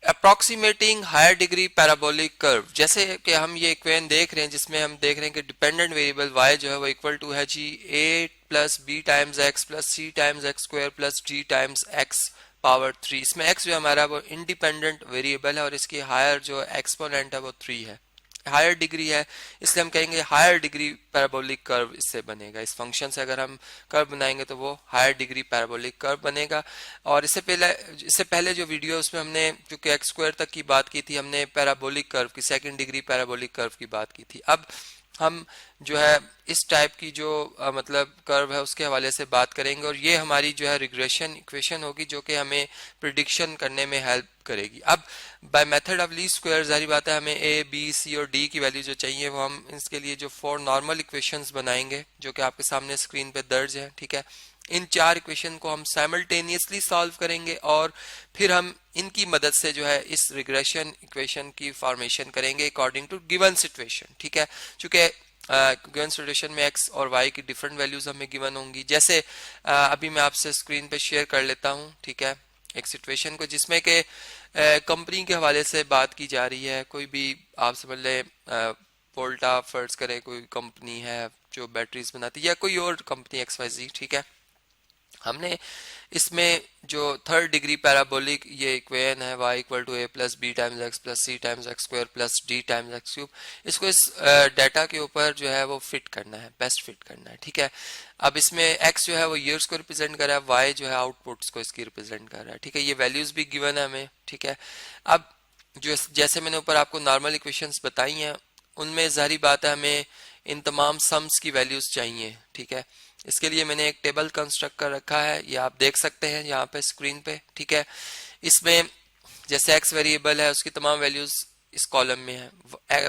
Approximating higher degree parabolic curve, जैसे कि हम ये इक्वेशन देख रहे हैं जिसमें हम देख रहे हैं कि डिपेंडेंट वेरिएबल y जो है वो इक्वल टू है g a plus b times x plus c times x square plus g times x power 3। इसमें x जो हमारा वो इंडिपेंडेंट वेरिएबल है और इसकी हायर जो एक्सपोनेंट है वो 3 है, हायर डिग्री है, इसलिए हम कहेंगे हायर डिग्री पैराबोलिक कर्व इससे बनेगा। इस फंक्शन से अगर हम कर्व बनाएंगे तो वो हायर डिग्री पैराबोलिक कर्व बनेगा। और इससे पहले जो वीडियो उसमें हमने चूंकि एक्स स्क्वायर तक की बात की थी, हमने पैराबोलिक कर्व की सेकंड डिग्री पैराबोलिक कर्व की बात की थी। अब हम जो है इस टाइप की जो मतलब कर्व है उसके हवाले से बात करेंगे और ये हमारी जो है रिग्रेशन इक्वेशन होगी जो कि हमें प्रिडिक्शन करने में हेल्प करेगी। अब by method of least square जारी बात है हमें ए बी सी और डी की वैल्यू जो चाहिए वो हम इसके लिए जो 4 नॉर्मल इक्वेशंस बनाएंगे जो कि आपके सामने स्क्रीन पे दर्ज है, ठीक है। इन 4 इक्वेशन को हम साइमल्टेनियसली सॉल्व करेंगे और फिर हम इनकी मदद से जो है इस रिग्रेशन इक्वेशन की फॉर्मेशन करेंगे अकॉर्डिंग टू गिवन सिचुएशन, ठीक है। चूंकि गिवन सिचुएशन में x और y की डिफरेंट वैल्यूज हमें गिवन होंगी। जैसे अभी मैं आपसे स्क्रीन पे शेयर कर लेता हूं, ठीक है, एक सिचुएशन को जिसमें कि कंपनी के हवाले से बात की जा रही है। कोई भी आप समझ लें वोल्टा फर्ज करें, कोई कंपनी है जो बैटरीज बनाती है या कोई और कंपनी XYZ, ठीक है। हमने इसमें जो थर्ड डिग्री पैराबोलिक ये इक्वेशन है y equal to a plus b times x plus c times x square plus d times x cube, इसको इस डाटा के ऊपर जो है वो फिट करना है, बेस्ट फिट करना है, ठीक है। अब इसमें x जो है वो ईयर्स को रिप्रेजेंट कर रहा है, y जो है आउटपुट्स को इसकी रिप्रेजेंट कर रहा है, ठीक है। ये वैल्यूज भी गिवन है हमें, ठीक है। अब जो जैसे मैंने ऊपर आपको नॉर्मल इक्वेशंस बताई हैं उनमें जाहिर बात है हमें इन तमाम सम्स की वैल्यूज चाहिए, ठीक है। इसके लिए मैंने एक टेबल कंस्ट्रक्ट कर रखा है, ये आप देख सकते हैं यहाँ पे स्क्रीन पे, ठीक है। इसमें जैसे x वेरिएबल है उसकी तमाम वैल्यूज इस कॉलम में है,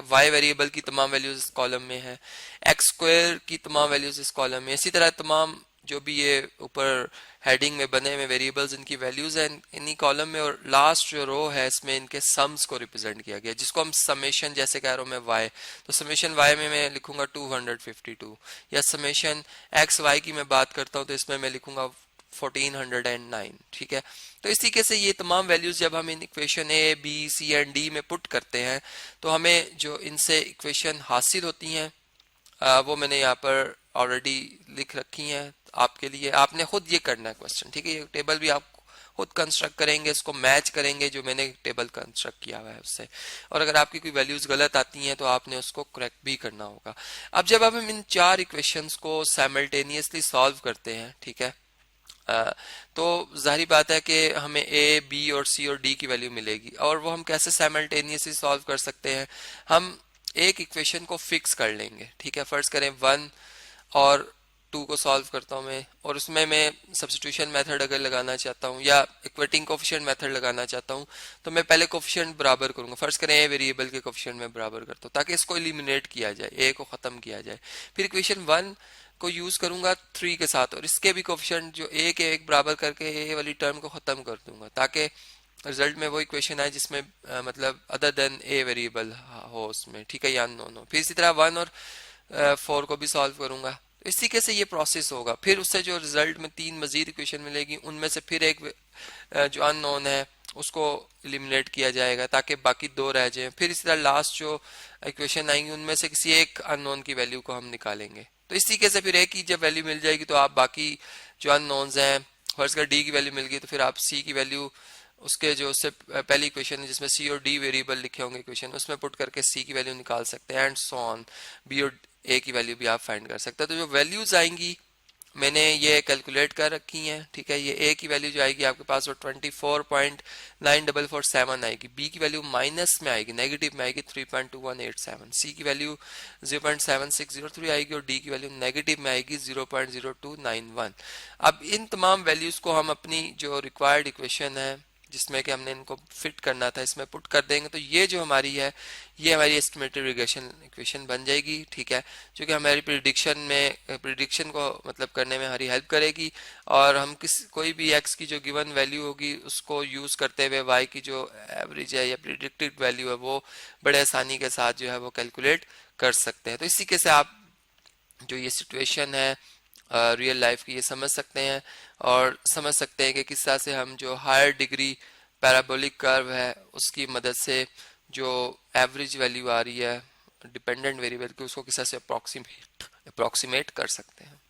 y वेरिएबल की तमाम वैल्यूज इस कॉलम में है, एक्स स्क्वायर की तमाम वैल्यूज इस कॉलम में, इसी तरह तमाम जो भी ये ऊपर हेडिंग में बने हुए वेरिएबल्स इनकी वैल्यूज हैं इन्हीं कॉलम में। और लास्ट जो रो है इसमें इनके सम्स को रिप्रेजेंट किया गया जिसको हम समेशन जैसे कह रहा हूं मैं y, तो समेशन y में मैं लिखूंगा 252, या समेशन एक्स वाई की मैं बात करता हूं तो इसमें मैं लिखूंगा 1409, ठीक है। तो इस तरीके से ये तमाम वैल्यूज जब हम इन equation a b c and d में पुट करते हैं तो हमें जो इनसे इक्वेशन हासिल होती हैं वो मैंने यहाँ पर ऑलरेडी लिख रखी हैं आपके लिए। आपने खुद ये करना है क्वेश्चन, ठीक है। ये टेबल भी आप खुद कंस्ट्रक्ट करेंगे, इसको मैच करेंगे जो मैंने टेबल कंस्ट्रक्ट किया हुआ है उससे, और अगर आपकी कोई वैल्यूज गलत आती हैं तो आपने उसको करेक्ट भी करना होगा। अब जब हम इन 4 इक्वेशंस को साइमल्टेनियसली सॉल्व करते हैं, ठीक है, तो जाहिर बात है कि हमें ए बी और सी और डी की वैल्यू मिलेगी। और वो हम कैसे साइमल्टेनियसली सॉल्व कर सकते हैं, हम एक इक्वेशन को फिक्स कर लेंगे, ठीक है। फर्ज करें 1 और 2 को सॉल्व करता हूं मैं, और उसमें मैं सब्स्टिट्यूशन मेथड अगर लगाना चाहता हूं या इक्वेटिंग कोफिशिएंट मेथड लगाना चाहता हूं तो मैं पहले कोफिशिएंट बराबर करूंगा। फर्ज करें ए वेरिएबल के कोफिशिएंट में बराबर करता हूं ताकि इसको एलिमिनेट किया जाए, ए को खत्म किया जाए। फिर इक्वेशन 1 को यूज करूंगा 3 के साथ और इसके भी कोफिशिएंट जो ए के एक बराबर करके ए वाली टर्म को खत्म कर दूंगा ताकि रिजल्ट में वो इक्वेशन आए जिसमें मतलब अदर देन ए वेरिएबल हो उसमें, ठीक है, या अननोन हो। फिर इसी तरह 1 और 4 को भी सॉल्व करूंगा। इस तरीके से ये प्रोसेस होगा। फिर उससे जो रिजल्ट में 3 मजीद इक्वेशन मिलेगी उनमें से फिर एक जो अननोन है उसको एलिमिनेट किया जाएगा ताकि बाकी 2 रह जाएं। फिर इसी तरह लास्ट जो इक्वेशन आएंगी उनमें से किसी एक अननोन की वैल्यू को हम निकालेंगे। तो इस तरीके से फिर एक की जब वैल्यू मिल जाएगी तो आप बाकी जो अननोन्स हैं, फर्ज कर डी की वैल्यू मिल गई तो फिर आप सी की वैल्यू उसके जो उससे पहली इक्वेशन है जिसमें सी और डी वेरिएबल लिखे होंगे इक्वेशन उसमें पुट करके सी की वैल्यू निकाल सकते हैं एंड सो ऑन, बी और ए की वैल्यू भी आप फाइंड कर सकते हैं। तो जो वैल्यूज आएंगी मैंने ये कैलकुलेट कर रखी हैं, ठीक है। ये ए की वैल्यू जो आएगी आपके पास वो 24.9447 आएगी, बी की वैल्यू माइनस में आएगी, नेगेटिव में आएगी 3.2187, सी की वैल्यू 0.7603 आएगी और डी की वैल्यू नेगेटिव में आएगी 0.0291। अब इन तमाम वैल्यूज को हम अपनी जो रिक्वायर्ड इक्वेशन है जिसमें कि हमने इनको फिट करना था इसमें पुट कर देंगे तो ये जो हमारी है ये हमारी एस्टिमेटेड रिग्रेशन इक्वेशन बन जाएगी, ठीक है, जो कि हमारी प्रिडिक्शन को मतलब करने में हमारी हेल्प करेगी। और हम कोई भी एक्स की जो गिवन वैल्यू होगी उसको यूज करते हुए वाई की जो एवरेज है या प्रिडिक्टेड वैल्यू है वो बड़े आसानी के साथ जो है वो कैलकुलेट कर सकते हैं। तो इसी के से आप जो ये सिचुएशन है रियल लाइफ की ये समझ सकते हैं और समझ सकते हैं कि किस तरह से हम जो हायर डिग्री पैराबोलिक कर्व है उसकी मदद से जो एवरेज वैल्यू आ रही है डिपेंडेंट वेरिएबल की उसको किसी से अप्रोक्सीमेट कर सकते हैं।